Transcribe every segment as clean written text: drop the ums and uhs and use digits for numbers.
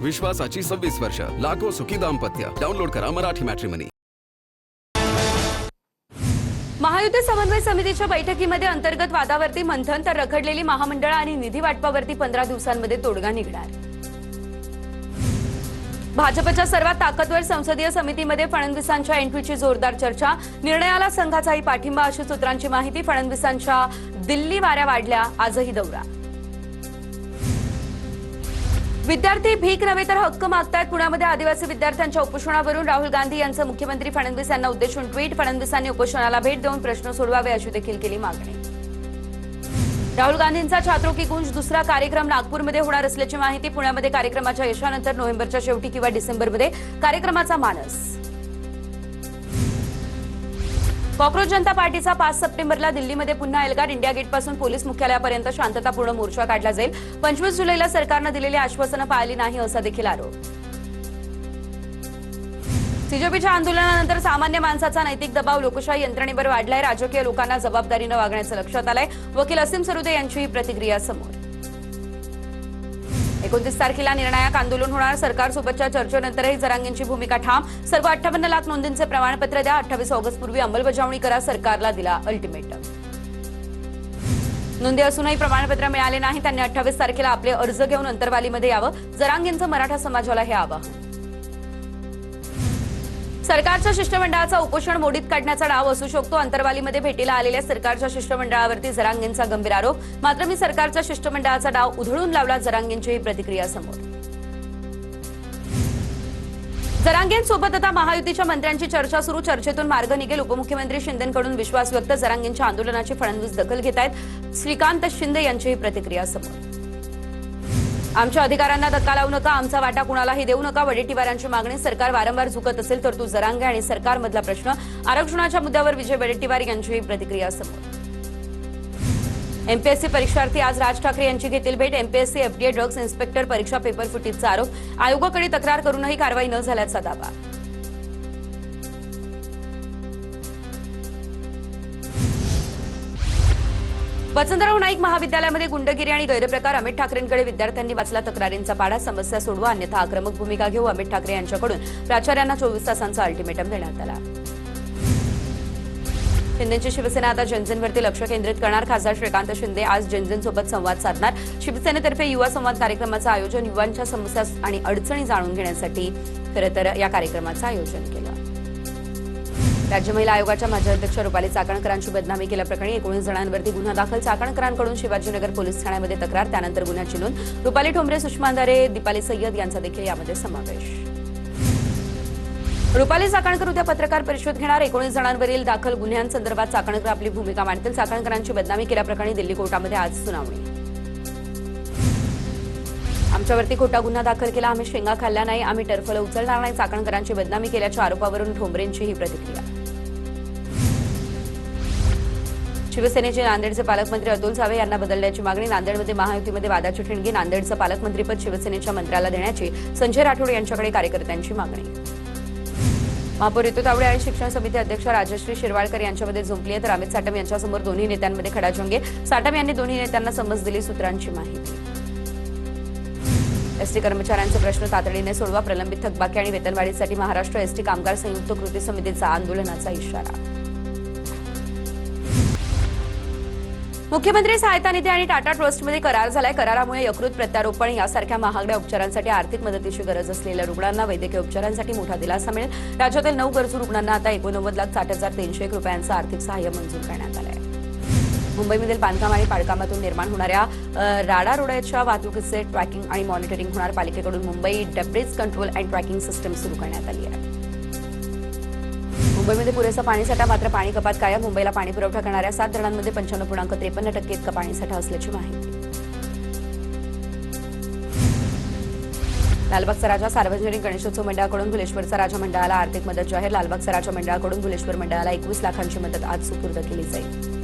विश्वासाची 26 वर्ष, लाखो सुखी दाम्पत्य. डाउनलोड करा मराठी मॅट्रिमनी. महायुती समन्वय समितीच्या बैठकीमध्ये अंतर्गत वादावरती मंथन तर रखडलेली महामंडळ आणि निधी वाटपावरती 15 दिवसांमध्ये तोडगा निघणार. भाजपच्या सर्वात ताकदवर संसदीय समितीमध्ये फडणवीसांच्या एंट्रीची जोरदार चर्चा. निर्णयाला संघाचाही पाठिंबा अशी सूत्रांची माहिती. फडणवीसांच्या दिल्ली वाऱ्या वाढल्या, आजही दौरा. विद्यार्थी भीक नव्हे तर हक्क मागतायत. पुण्यामध्ये आदिवासी विद्यार्थ्यांच्या उपोषणावरून राहुल गांधी यांचं मुख्यमंत्री फडणवीस यांना उद्देशून ट्विट. फडणवीसांनी उपोषणाला भेट देऊन प्रश्न सोडवावे अशी देखील केली मागणी. राहुल गांधींचा छात्रों की गूंज दुसरा कार्यक्रम नागपूरमध्ये होणार असल्याची माहिती. पुण्यामध्ये कार्यक्रमाच्या यशानंतर नोव्हेंबरच्या शेवटी किंवा डिसेंबरमध्ये कार्यक्रमाचा मानस. कॉक्रोच जनता पार्टीचा 5 सप्टेंबरला दिल्लीमध्ये पुन्हा एल्गार. इंडिया गेटपासून पोलीस मुख्यालयापर्यंत शांततापूर्ण मोर्चा काढला जाईल. 25 जुलैला सरकारनं दिलेली आश्वासनं पाळली नाही असा देखील आरोप. सीजेपीच्या आंदोलनानंतर सामान्य माणसाचा नैतिक दबाव लोकशाही यंत्रणेवर वाढलाय. राजकीय लोकांना जबाबदारीनं वागण्याचं लक्षात आलंय. वकील असीम सरुदे यांची प्रतिक्रिया समोर. 29 तारखेला निर्णायक आंदोलन होणार. सरकारसोबतच्या चर्चेनंतरही जरांगेंची भूमिका ठाम. सर्व 58 लाख नोंदींचे प्रमाणपत्र द्या. 28 ऑगस्टपूर्वी अंमलबजावणी करा. सरकारला दिला अल्टिमेटम. नोंदी असूनही प्रमाणपत्र मिळाले नाही. त्यांनी 28 तारखेला आपले अर्ज घेऊन अंतरवालीमध्ये यावं. जरांगेंचं मराठा समाजाला हे आवाहन. सरकारच्या शिष्टमंडळाचा उपोषण मोडीत काढण्याचा डाव असू शकतो. अंतरवालीमध्ये भेटीला आलेल्या सरकारच्या शिष्टमंडळावरती जरांगेंचा गंभीर आरोप. मात्र मी सरकारच्या शिष्टमंडळाचा डाव उधळून लावला. जरांगेंची ही प्रतिक्रिया समोर. जरांगेंसोबत आता महायुतीच्या मंत्र्यांची चर्चा सुरू. चर्चेतून मार्ग निघेल. उपमुख्यमंत्री शिंदेंकडून विश्वास व्यक्त. जरांगेंच्या आंदोलनाची फडणवीस दखल घेत आहेत. श्रीकांत शिंदे यांची ही प्रतिक्रिया समोर. आमच्या अधिकारांना धक्का लावू नका. आमचा वाटा कुणालाही देऊ नका. वडेट्टीवारांची मागणी. सरकार वारंवार झुकत असेल तर तू जरांगे आणि सरकारमधला प्रश्न. आरक्षणाच्या मुद्द्यावर विजय वडेट्टीवार यांची प्रतिक्रिया समोर. एमपीएससी परीक्षार्थी आज राज ठाकरे यांची घेतील भेट. एमपीएससी एफडीए ड्रग्ज इन्स्पेक्टर परीक्षा पेपर फुटीचा आरोप. आयोगाकडे तक्रार करूनही कारवाई न झाल्याचा दावा. वसंतराव नाईक महाविद्यालयामध्ये गुंडगिरी आणि गैरप्रकार. अमित ठाकरेंकडे विद्यार्थ्यांनी वाचला तक्रारींचा पाढा. समस्या सोडवा अन्यथा आक्रमक भूमिका घेऊ. अमित ठाकरे यांच्याकडून प्राचार्यांना 24 तासांचा अल्टिमेटम देण्यात आला. शिंदेची शिवसेना आता जनतेवरती लक्ष केंद्रित करणार. खासदार श्रीकांत शिंदे आज जनतेसोबत संवाद साधणार. शिवसेनेतर्फे युवा संवाद कार्यक्रमाचं आयोजन. युवांच्या समस्या आणि अडचणी जाणून घेण्यासाठी खरं तर या कार्यक्रमाचं आयोजन केलं. राज्य महिला आयोगाच्या माजी अध्यक्ष रुपाली चाकणकरांची बदनामी केल्याप्रकरणी 19 जणांवरती गुन्हा दाखल. चाकणकरांकडून शिवाजीनगर पोलीस ठाण्यामध्ये तक्रार. त्यानंतर गुन्ह्याची नोंद. रुपाली ठोंबरे, सुषमा अंधारे, दीपाली सय्यद यांचा देखील यामध्ये समावेश. रुपाली चाकणकर उद्या पत्रकार परिषद घेणार. 19 जणांवरील दाखल गुन्ह्यांसंदर्भात चाकणकर आपली भूमिका मांडतील. चाकणकरांची बदनामी केल्याप्रकरणी दिल्ली कोर्टामध्ये आज सुनावणी. आमच्यावरती खोटा गुन्हा दाखल केला. आम्ही शेंगा खाल्ल्या नाही. आम्ही टरफलं उचलणार नाही. चाकणकरांची बदनामी केल्याच्या आरोपावरून ठोंबरेंची ही प्रतिक्रिया. शिवसेनेचे नांदेडचे पालकमंत्री अतुल सावे यांना बदलण्याची मागणी. नांदेडमध्ये महायुतीमध्ये वादाची ठिणगी. नांदेडचं पालकमंत्रीपद शिवसेनेच्या मंत्र्याला देण्याची संजय राठोड यांच्याकडे कार्यकर्त्यांची मागणी. महापौर ऋतू तावडे आणि शिक्षण समिती अध्यक्ष राजश्री शिरवाळकर यांच्यामध्ये झुंपली आहे तर अमित साटम यांच्यासमोर दोन्ही नेत्यांमध्ये खडाजंगी. साटम यांनी दोन्ही नेत्यांना समज दिली. सूत्रांची माहिती. एसटी कर्मचाऱ्यांचे प्रश्न तातडीने सोडवा. प्रलंबित थकबाकी आणि वेतनवाढीसाठी महाराष्ट्र एसटी कामगार संयुक्त कृती समितीचा आंदोलनाचा इशारा. मुख्यमंत्री सहायता निधी आणि टाटा ट्रस्टमध्ये करार झालाय. करारामुळे यकृत प्रत्यारोपण यासारख्या महागड्या उपचारांसाठी आर्थिक मदतीची गरज असलेल्या रुग्णांना वैद्यकीय उपचारांसाठी मोठा दिलासा मिळेल. राज्यातील 9 गरजू रुग्णांना आता 89,60,301 रुपयांचं आर्थिक सहाय्य मंजूर करण्यात आलं आहे. मुंबईमधील बांधकाम आणि पाडकामातून निर्माण होणाऱ्या राडारोड्याच्या वाहतुकीचे ट्रॅकिंग आणि मॉनिटरिंग होणार. पालिकेकडून Mumbai debris control and tracking system सुरू करण्यात आली आहे. मुंबईमध्ये पुरेसा पाणीसाठा मात्र पाणी कपात कायम. मुंबईला पाणी पुरवठा करणाऱ्या 7 धरणांमध्ये 95.53% इतका पाणीसाठा असल्याची माहिती. लालबागचा राजा सार्वजनिक गणेशोत्सव मंडळाकडून भुलेश्वरचा राजा मंडळाला आर्थिक मदत जाहीर. लालबागचा राजा मंडळाकडून भुलेश्वर मंडळाला 21 लाखांची मदत आज सुपूर्द केली जाईल.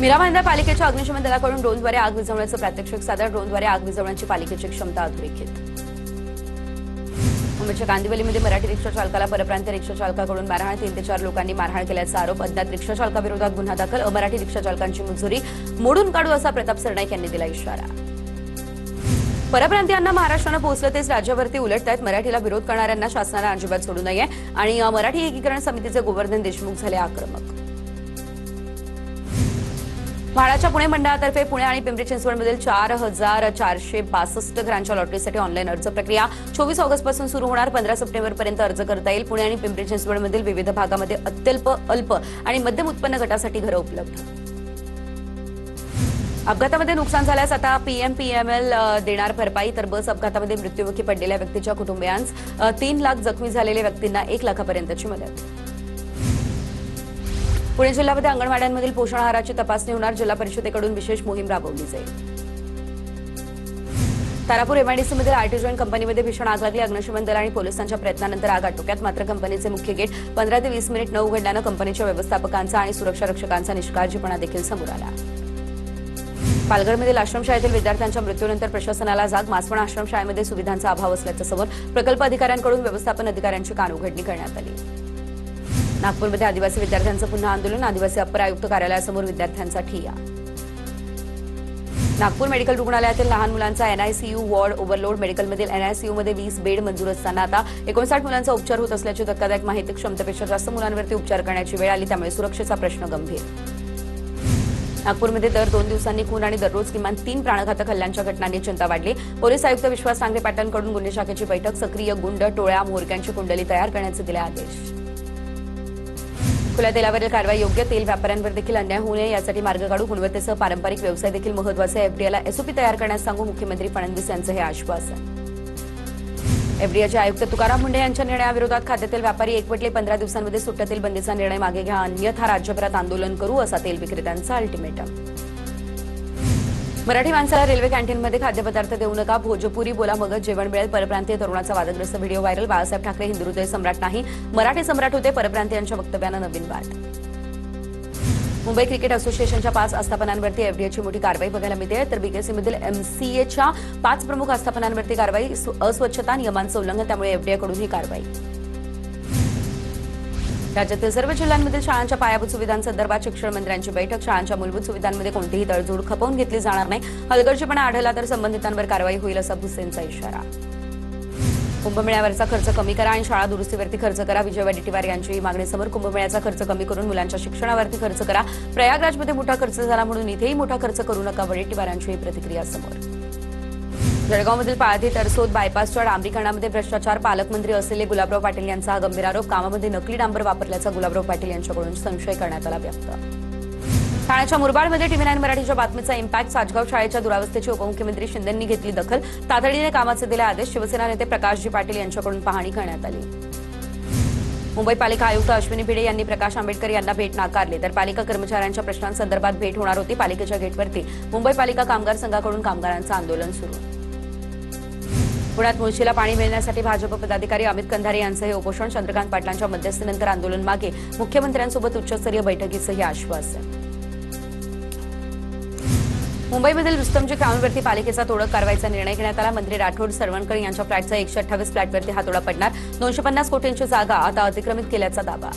मीराभाईंदर पालिकेच्या अग्निशमन दलाकडून ड्रोनद्वारे आग विझवण्याचं प्रात्यक्षिक सादर. ड्रोनद्वारे आग विझवण्याची पालिकेची क्षमता अधोरेखित. मुंबईच्या कांदिवलीमध्ये मराठी रिक्षा चालकाला परप्रांतीय रिक्षा चालकाकडून मारहाण 3 ते 4 लोकांनी मारहाण केल्याचा आरोप अज्ञात रिक्षा चालकाविरोधात गुन्हा दाखल अमराठी रिक्षा चालकांची मुजोरी मोडून काढू असा प्रताप सरनाईक यांनी दिला इशारा परप्रांतीयांना महाराष्ट्रानं पोहोचलं तेच राज्यावरती उलटतायत मराठीला विरोध करणाऱ्यांना शासनाने अजिबात सोडू नये आणि मराठी एकीकरण समितीचे गोवर्धन देशमुख झाले आक्रमक म्हाडाच्या पुणे मंडळातर्फे पुणे आणि पिंपरी चिंचवडमधील 4,462 घरांच्या लॉटरीसाठी ऑनलाईन अर्ज प्रक्रिया 24 ऑगस्टपासून सुरू होणार 15 सप्टेंबरपर्यंत अर्ज करता येईल पुणे आणि पिंपरी चिंचवडमधील विविध भागामध्ये अत्यल्प अल्प आणि मध्यम उत्पन्न गटासाठी घरं उपलब्ध अपघातामध्ये नुकसान झाल्यास आता पीएमपीएमएल देणार भरपाई तर बस अपघातामध्ये मृत्युमुखी पडलेल्या व्यक्तीच्या कुटुंबियांस 3 लाख जखमी झालेल्या व्यक्तींना 1 लाखापर्यंतची मदत पुणे जिल्ह्यामध्ये अंगणवाड्यांमधील पोषण आहाराची तपासणी होणार जिल्हा परिषदेकडून विशेष मोहीम राबवली जाईल तारापूर एमआयडीसीमधील आर्टिजन कंपनीमध्ये भीषण आग लागली अग्निशमन दल आणि पोलिसांच्या प्रयत्नानंतर आग आटोक्यात मात्र कंपनीचे मुख्य गेट 15 ते 20 मिनिट न उघडल्यानं कंपनीच्या व्यवस्थापकांचा आणि सुरक्षा रक्षकांचा निष्काळजीपणा देखील समोर आला पालघरमधील आश्रमशाळेतील विद्यार्थ्यांच्या मृत्यूनंतर प्रशासनाला जाग मासवण आश्रमशाळेमध्ये सुविधांचा अभाव असल्याचं समोर प्रकल्प अधिकाऱ्यांकडून व्यवस्थापन अधिकाऱ्यांची कानउघडणी करण्यात आली नागपूरमध्ये आदिवासी विद्यार्थ्यांचं पुन्हा आंदोलन आदिवासी अप्पर आयुक्त कार्यालयासमोर विद्यार्थ्यांचा ठिय्या नागपूर मेडिकल रुग्णालयातील लहान मुलांचा एनआयसीयू वॉर्ड ओव्हरलोड मेडिकलमधील एनआयसीयूमध्ये 20 बेड मंजूर असताना आता 59 मुलांचा उपचार होत असल्याची धक्कादायक माहिती क्षमतेपेक्षा जास्त मुलांवरती उपचार करण्याची वेळ आली त्यामुळे सुरक्षेचा प्रश्न गंभीर नागपूरमध्ये दर 2 दिवसांनी खून आणि दररोज किमान 3 प्राणघातक हल्ल्यांच्या घटनांनी चिंता वाढली पोलीस आयुक्त विश्वास सांगरे पाटलांकडून गुन्हे शाखेची बैठक सक्रिय गुंड टोळ्या म्होरक्यांची कुंडली तयार करण्याचे दिले आदेश खुल्या तेलावरील कारवाई योग्य तेल व्यापाऱ्यांवर देखील अन्याय होऊ नये यासाठी मार्ग काढू गुणवत्तेसह पारंपरिक व्यवसाय देखील महत्त्वाचे एफडीएला एसओपी तयार करण्यास सांगू मुख्यमंत्री फडणवीस यांचं हे आश्वासन एफडीएचे आयुक्त तुकाराम मुंढे यांच्या निर्णयाविरोधात खाद्यतेल व्यापारी एकवटले 15 दिवसांमध्ये सुट्ट्या तेल बंदीचा निर्णय मागे घ्या अन्यथा राज्यभरात आंदोलन करू असा तेल विक्रेत्यांचा अल्टिमेटम मराठी माणसाला रेल्वे कॅन्टीनमध्ये खाद्यपदार्थ देऊ नका भोजपुरी बोला मगच जेवण मिळेल परप्रांतीय तरुणाचा वादग्रस्त व्हिडिओ व्हायरल बाळासाहेब ठाकरे हिंदुहृदय सम्राट नाही मराठी सम्राट होते परप्रांतीयांच्या वक्तव्यानं नवीन वाद मुंबई क्रिकेट असोसिएशनच्या 5 आस्थापनांवरती एफडीएची मोठी कारवाई बघायला मिळते तर बीकेसीमधील एमसीएच्या 5 प्रमुख आस्थापनांवरती कारवाई अस्वच्छता नियमांचं उल्लंघन त्यामुळे एफडीएकडून ही कारवाई राज्यातील सर्व जिल्ह्यांमधील शाळांच्या पायाभूत सुविधांसंदर्भात शिक्षण मंत्र्यांची बैठक शाळांच्या मूलभूत सुविधांमध्ये कोणतीही तडजोड खपवून घेतली जाणार नाही हलगर्जीपणा आढळला तर संबंधितांवर कारवाई होईल असा भुसेंचा इशारा कुंभमेळ्यावरचा खर्च कमी करा आणि शाळा दुरुस्तीवरती खर्च करा विजय वडेट्टीवार यांची मागणी समोर कुंभमेळ्याचा खर्च कमी करून मुलांच्या शिक्षणावरती खर्च करा प्रयागराजमध्ये मोठा खर्च झाला म्हणून इथेही मोठा खर्च करू नका वडेट्टीवार यांची प्रतिक्रिया समोर जळगावमधील पाळधी तरसोद बायपासच्या डांबरीकरणामध्ये भ्रष्टाचार पालकमंत्री असलेले गुलाबराव पाटील यांचा हा गंभीर आरोप कामामध्ये नकली डांबर वापरल्याचा गुलाबराव पाटील यांच्याकडून संशय करण्यात आला व्यक्त ठाण्याच्या मुरबाडमध्ये टीव्ही9 मराठीच्या बातमीचा इम्पॅक्ट साजगाव शाळेच्या दुरावस्थेची उपमुख्यमंत्री शिंदेंनी घेतली दखल तातडीने कामाचे दिले आदेश शिवसेना नेते प्रकाशजी पाटील यांच्याकडून पाहणी करण्यात आली मुंबई पालिका आयुक्त अश्विनी भिडे यांनी प्रकाश आंबेडकर यांना भेट नाकारली तर पालिका कर्मचाऱ्यांच्या प्रश्नांसंदर्भात भेट होणार होती पालिकेच्या गेटवरती मुंबई पालिका कामगार संघाकडून कामगारांचं आंदोलन सुरू पुण्यात मुळशीला पाणी मिळण्यासाठी भाजप पदाधिकारी अमित कंधारे यांचं हे उपोषण चंद्रकांत पाटलांच्या मध्यस्थीनंतर आंदोलन मागे मुख्यमंत्र्यांसोबत उच्चस्तरीय बैठकीचंही आश्वासन मुंबईमधील रुस्तमजी क्राऊनवरती पालिकेचा तोडक कारवाईचा निर्णय घेण्यात आला मंत्री राठोड सरवणकर यांच्या फ्लॅटचा 128 फ्लॅटवरती हा तोडा पडणार 250 कोटींची जागा आता अतिक्रमित केल्याचा दावा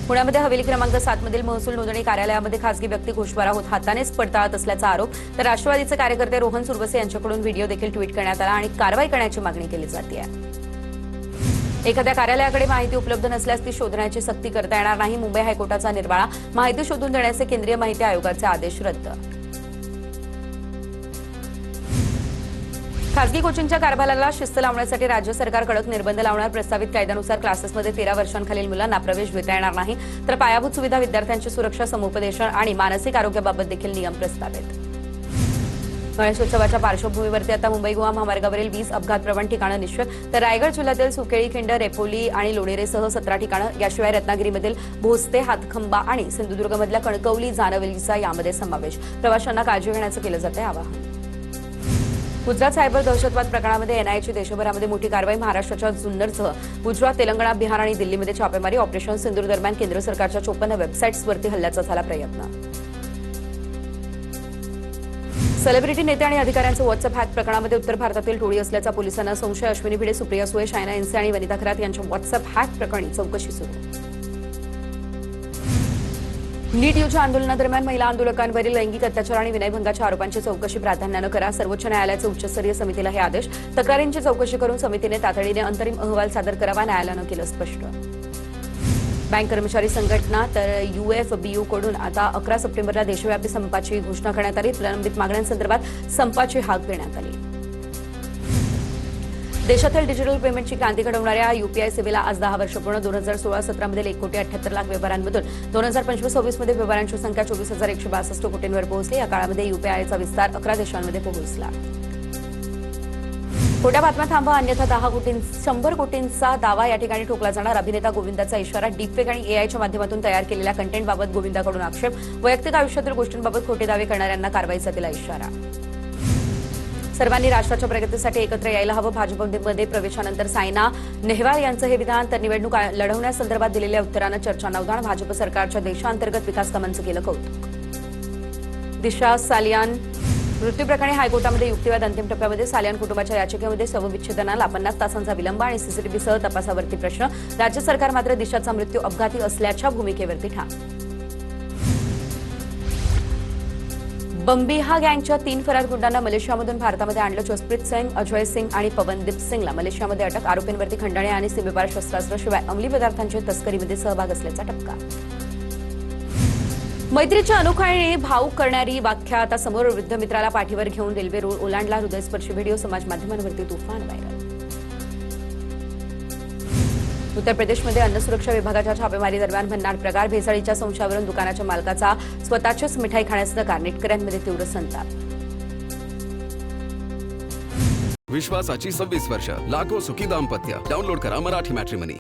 पुण्यामध्ये हवेली क्रमांक 7 मधील महसूल नोंदणी कार्यालयामध्ये खासगी व्यक्ती घोषवारा होत हातानेच पडताळत असल्याचा आरोप तर राष्ट्रवादीचे कार्यकर्ते रोहन सुरवसे यांच्याकडून व्हिडिओ देखील ट्विट करण्यात आला आणि कारवाई करण्याची मागणी केली जाते एखाद्या कार्यालयाकडे माहिती उपलब्ध नसल्यास ती शोधण्याची सक्ती करता येणार नाही मुंबई हायकोर्टाचा निर्वाळा माहिती शोधून देण्याचे केंद्रीय माहिती आयोगाचे आदेश रद्द खासगी कोचिंगच्या कारभाराला शिस्त लावण्यासाठी राज्य सरकार कडक निर्बंध लावणार प्रस्तावित कायद्यानुसार क्लासेसमध्ये 13 वर्षांखालील मुलांना प्रवेश देता येणार नाही तर पायाभूत सुविधा विद्यार्थ्यांची सुरक्षा समुपदेशन आणि मानसिक आरोग्याबाबत देखील नियम प्रस्तावित गणेशोत्सवाच्या पार्श्वभूमीवरती आता मुंबई गोवा महामार्गावरील 20 अपघातप्रवण ठिकाणं निश्चित तर रायगड जिल्ह्यातील सुकेळी खिंड रेपोली आणि लोणेरेसह 17 ठिकाणं याशिवाय रत्नागिरीमधील भोसते हातखंबा आणि सिंधुदुर्गमधल्या कणकवली जानवलीचा यामध्ये समावेश प्रवाशांना काळजी घेण्याचं केलं जाते आवाहन गुजरात सायबर दहशतवाद प्रकरणामध्ये एनआयएची देशभरामध्ये मोठी कारवाई महाराष्ट्राच्या जुन्नरसह गुजरात तेलंगणा बिहार आणि दिल्लीमध्ये छापेमारी ऑपरेशन सिंदूर दरम्यान केंद्र सरकारच्या 54 वेबसाईट्सवरती हल्ल्याचा झाला प्रयत्न सेलिब्रिटी नेते आणि अधिकाऱ्यांचं व्हॉट्सअप हॅक प्रकरणामध्ये उत्तर भारतातील टोळी असल्याचा पोलिसांना संशय. अश्विनी भिडे, सुप्रिया सुळे, शायना एनसे आणि वनिता खरात यांच्या व्हॉट्सअप हॅक प्रकरणी चौकशी सुरू. नीट यूच्या आंदोलनादरम्यान महिला आंदोलकांवरील लैंगिक अत्याचार आणि विनयभंगाच्या आरोपांची चौकशी प्राधान्यानं करा. सर्वोच्च न्यायालयाचे उच्चस्तरीय समितीला हे आदेश. तक्रारींची चौकशी करून समितीने तातडीने अंतरिम अहवाल सादर करावा, न्यायालयानं केलं स्पष्ट. बँक कर्मचारी संघटना तर UFBU कडून आता 11 सप्टेंबरला देशव्यापी संपाची घोषणा करण्यात आली. प्रलंबित मागण्यांसंदर्भात संपाची हाक देण्यात आली. देशातील डिजिटल पेमेंटची क्रांती घडवणाऱ्या UPI सेवेला आज 10 वर्ष पूर्ण. 2016-17 मध्ये 1,78,00,000 व्यवहारांमधून 2025-26 मध्ये व्यवहारांची संख्या 24,162 कोटींवर पोहोचली. या काळामध्ये UPIचा विस्तार 11 देशांमध्ये पोहोचला. खोट्या बातम्या थांबवा, अन्यथा 100 कोटींचा दावा या ठिकाणी ठोकला जाणार. अभिनेता गोविंदाचा इशारा. डीपफेक आणि AIच्या माध्यमातून तयार केलेल्या कंटेंटबाबत गोविंदाकडून आक्षेप. वैयक्तिक आयुष्यातील गोष्टींबाबत खोटे दावे करणाऱ्यांना कारवाईचा दिला इशारा. सर्वांनी राष्ट्राच्या प्रगतीसाठी एकत्र यायला हवं. भाजपमध्ये प्रवेशानंतर सायना नेहवाल यांचं हे विधान. तर निवडणूक लढवण्यासंदर्भात दिलेल्या उत्तरानं चर्चांना उधाण. भाजप सरकारच्या देशांतर्गत विकास कामांचं केलं कौतुक. दिशा सालियान मृत्यू प्रकरणी हायकोर्टामध्ये युक्तिवाद. अंतिम टप्प्यामध्ये सालियान कुटुंबाच्या याचिकेमध्ये शवविच्छेदनाला 50 तासांचा विलंब आणि CCTVसह तपासावरती प्रश्न. राज्य सरकार मात्र दिशाचा मृत्यू अपघाती असल्याच्या भूमिकेवरती ठाम. बम्बिहा गँगच्या 3 फरार गुंडांना मलेशियामधून भारतामध्ये आणलं. जसप्रीत सिंग, अजय सिंग आणि पवनदीप सिंगला मलेशियामध्ये अटक. आरोपींवरती खंडणी आणि सीमेपार शस्त्रास्त्र शिवाय अंमली पदार्थांच्या तस्करीमध्ये सहभाग असल्याचा ठपका. मैत्रीच्या अनुखळणी भावूक करणारी व्याख्या आता समोर. वृद्ध मित्राला पाठीवर घेऊन रेल्वे रूळ ओलांडला. हृदयस्पर्शी व्हिडिओ समाज माध्यमांवरती तुफान व्हायरल. उत्तर प्रदेशमध्ये अन्न सुरक्षा विभागाच्या छापेमारी दरम्यान भन्नाट प्रकार. भेसळीच्या संशयावरून दुकानाच्या मालकाचा स्वतःचीच मिठाई खाण्याचा नकार. नेटकऱ्यांमध्ये तीव्र संताप. विश्वासाची 26 वर्ष. लाखो सुखी दाम्पत्य. डाउनलोड करा मराठी मॅट्रिमनी.